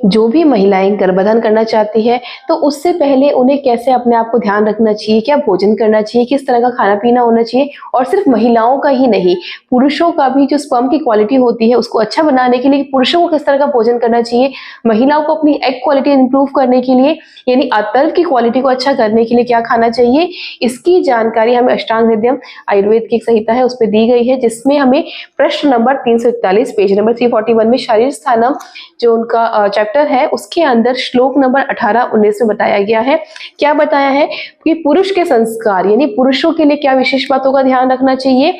जो भी महिलाएं गर्भाधान करना चाहती है तो उससे पहले उन्हें कैसे अपने आप को ध्यान रखना चाहिए, क्या भोजन करना चाहिए, किस तरह का खाना पीना होना चाहिए, और सिर्फ महिलाओं का ही नहीं, पुरुषों का भी जो स्पर्म की क्वालिटी होती है उसको अच्छा बनाने के लिए पुरुषों को किस तरह का भोजन करना चाहिए, महिलाओं को अपनी एग क्वालिटी इंप्रूव करने के लिए यानी आतंर की क्वालिटी को अच्छा करने के लिए क्या खाना चाहिए, इसकी जानकारी हमें अष्टांग हृदयम आयुर्वेद की एक संहिता है उस पर दी गई है, जिसमें हमें प्रश्न नंबर 341 पेज नंबर 341 में शारीर स्थानम जो उनका चैप्टर है उसके अंदर श्लोक नंबर 18-19 में बताया गया है। क्या बताया है कि पुरुष के संस्कार यानी पुरुषों के लिए क्या विशेष बातों का ध्यान रखना चाहिए।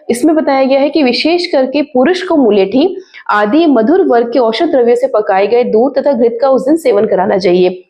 इसमें बताया गया है कि विशेष करके पुरुष को मुलेठी आदि मधुर वर्ग के औषध द्रव्य से पकाए गए दूध तथा घृत का उस दिन सेवन कराना चाहिए।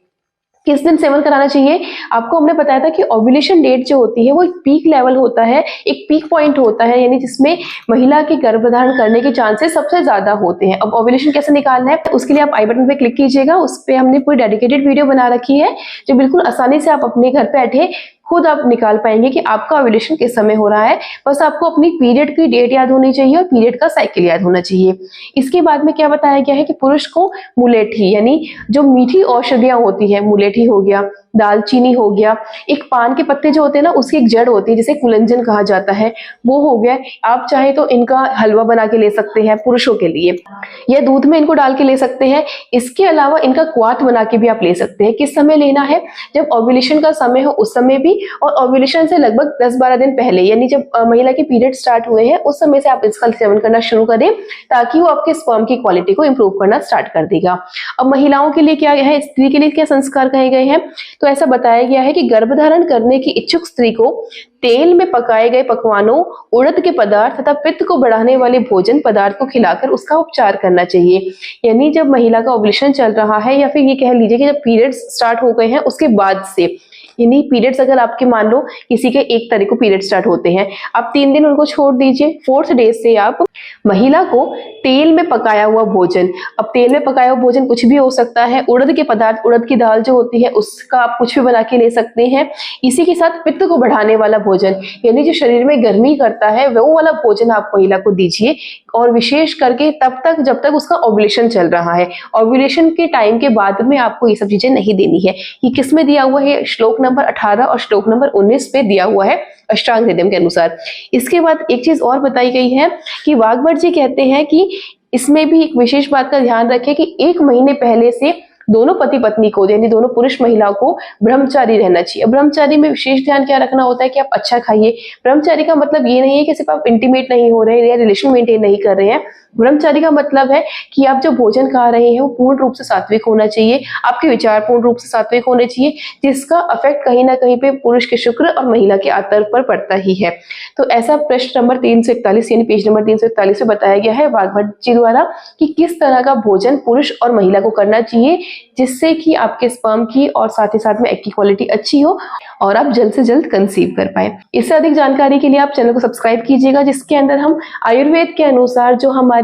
किस दिन सेवन कराना चाहिए? आपको हमने बताया था कि ओव्यूलेशन डेट जो होती है वो एक पीक लेवल होता है, एक पीक पॉइंट होता है, यानी जिसमें महिला के गर्भधारण करने के चांसेस सबसे ज्यादा होते हैं। अब ओव्यूलेशन कैसे निकालना है उसके लिए आप आई बटन पे क्लिक कीजिएगा, उस पर हमने पूरी डेडिकेटेड वीडियो बना रखी है जो बिल्कुल आसानी से आप अपने घर बैठे खुद आप निकाल पाएंगे कि आपका ओव्यूलेशन किस समय हो रहा है। बस आपको अपनी पीरियड की डेट याद होनी चाहिए और पीरियड का साइकिल याद होना चाहिए। इसके बाद में क्या बताया गया है कि पुरुष को मुलेठी यानी जो मीठी औषधियां होती है, मुलेठी हो गया, दालचीनी हो गया, एक पान के पत्ते जो होते हैं ना उसकी एक जड़ होती है जिसे कुलंजन कहा जाता है, वो हो गया। आप चाहे तो इनका हलवा बना के ले सकते हैं पुरुषों के लिए, या दूध में इनको डाल के ले सकते हैं। इसके अलावा इनका क्वाथ बना के भी आप ले सकते हैं। किस समय लेना है? जब ओव्यूलेशन का समय हो उस समय भी, और ओव्यूलेशन से लगभग 10-12 दिन पहले यानी जब महिला के पीरियड स्टार्ट हुए हैं उस समय से आप इसका सेवन करना शुरू करें ताकि वो आपके स्पर्म की क्वालिटी को इंप्रूव करना स्टार्ट कर देगा। अब महिलाओं के लिए क्या है, स्त्री के लिए क्या संस्कार कहे गए हैं? तो ऐसा बताया गया है कि गर्भधारण करने की इच्छुक स्त्री को तेल में पकाए गए पकवानों, उड़द के पदार्थ तथा पित्त को बढ़ाने वाले भोजन पदार्थ को खिलाकर उसका उपचार करना चाहिए। यानी जब महिला का ओव्यूलेशन चल रहा है या फिर ये कह लीजिए कि जब पीरियड्स स्टार्ट हो गए हैं उसके बाद से, यानी पीरियड्स अगर आपके मान लो किसी के 1 तारीख को पीरियड स्टार्ट होते हैं, आप 3 दिन उनको छोड़ दीजिए, 4th डे से आप महिला को तेल में पकाया हुआ भोजन, अब तेल में पकाया हुआ भोजन कुछ भी हो सकता है, उड़द के पदार्थ, उड़द की दाल जो होती है उसका आप कुछ भी बना के ले सकते हैं। इसी के साथ पित्त को बढ़ाने वाला भोजन यानी जो शरीर में गर्मी करता है वो वाला भोजन आप महिला को दीजिए, और विशेष करके तब तक जब तक उसका ओव्यूलेशन चल रहा है। ओव्यूलेशन के टाइम के बाद में आपको ये सब चीजें नहीं देनी है। ये किस में दिया हुआ है? श्लोक नंबर 18 और श्लोक नंबर 19 पे दिया हुआ है अष्टांग हृदयम के अनुसार। इसके बाद एक चीज और बताई गई है कि वाग्भट जी कहते हैं कि इसमें भी एक विशेष बात का ध्यान रखें कि 1 महीने पहले से दोनों पति पत्नी को यानी दोनों पुरुष महिलाओं को ब्रह्मचारी रहना चाहिए। ब्रह्मचारी में विशेष ध्यान क्या रखना होता है कि आप अच्छा खाइए। ब्रह्मचारी का मतलब ये नहीं है कि सिर्फ आप इंटीमेट नहीं हो रहे हैं या रिलेशन मेंटेन नहीं कर रहे हैं। ब्रह्मचारी का मतलब है कि आप जो भोजन खा रहे हैं वो पूर्ण रूप से सात्विक होना चाहिए, आपके विचार पूर्ण रूप से सात्विक होने चाहिए, जिसका अफेक्ट कहीं ना कहीं पे पुरुष के शुक्र और महिला के आतंर पर पड़ता ही है। तो ऐसा प्रश्न नंबर 341 यानी पेज नंबर 341 में बताया गया है वाग्भट जी द्वारा कि किस तरह का भोजन पुरुष और महिला को करना चाहिए जिससे कि आपके स्पर्म की और साथ ही साथ में एग की क्वालिटी अच्छी हो और आप जल्द से जल्द कंसीव कर पाए। इससे अधिक जानकारी के लिए आप चैनल को सब्सक्राइब कीजिएगा, जिसके अंदर हम आयुर्वेद के अनुसार जो हमारे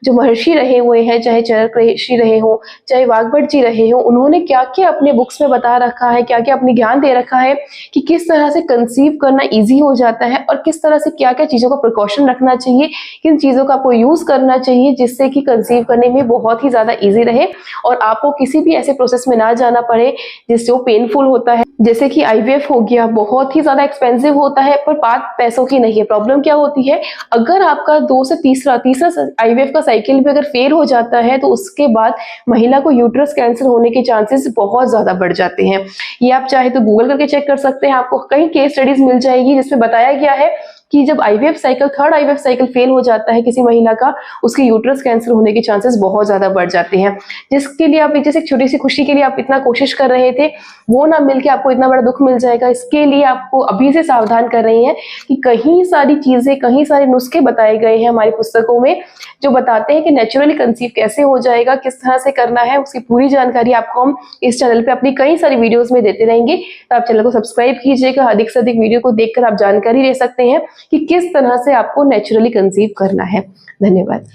जो महर्षि रहे हुए हैं, चाहे चरक ऋषि रहे हो चाहे वाग्भट जी रहे हो, उन्होंने क्या क्या अपने बुक्स में बता रखा है, क्या क्या अपने ज्ञान दे रखा है कि किस तरह से कंसीव करना इजी हो जाता है और किस तरह से क्या क्या चीजों का प्रिकॉशन रखना चाहिए, किन चीजों का आपको यूज करना चाहिए जिससे कि कंसीव करने में बहुत ही ज्यादा इजी रहे और आपको किसी भी ऐसे प्रोसेस में ना जाना पड़े जिससे वो पेनफुल होता है। जैसे कि आईवीएफ हो गया, बहुत ही ज्यादा एक्सपेंसिव होता है पर बात पैसों की नहीं है। प्रॉब्लम क्या होती है, अगर आपका 2 से तीसरा आईवीएफ का साइकिल भी अगर फेल हो जाता है तो उसके बाद महिला को यूट्रस कैंसर होने के चांसेस बहुत ज्यादा बढ़ जाते हैं। ये आप चाहे तो गूगल करके चेक कर सकते हैं, आपको कई केस स्टडीज मिल जाएगी जिसमें बताया गया है कि जब IVF cycle, third IVF cycle fail हो जाता है किसी महिला का, उसके यूट्रस कैंसर होने के चांसेस बहुत ज्यादा बढ़ जाते हैं। जिसके लिए आप जैसे छोटी सी खुशी के लिए आप इतना कोशिश कर रहे थे वो ना मिलके आपको इतना बड़ा दुख मिल जाएगा। इसके लिए आपको अभी से सावधान कर रही हैं कि कहीं सारी चीजें, कहीं सारे नुस्खे बताए गए हैं हमारी पुस्तकों में जो बताते हैं कि नेचुरली कंसीव कैसे हो जाएगा, किस तरह से करना है, उसकी पूरी जानकारी आपको हम इस चैनल पे अपनी कई सारी वीडियोस में देते रहेंगे। तो आप चैनल को सब्सक्राइब कीजिएगा, अधिक से अधिक वीडियो को देखकर आप जानकारी ले सकते हैं कि किस तरह से आपको नेचुरली कंसीव करना है। धन्यवाद।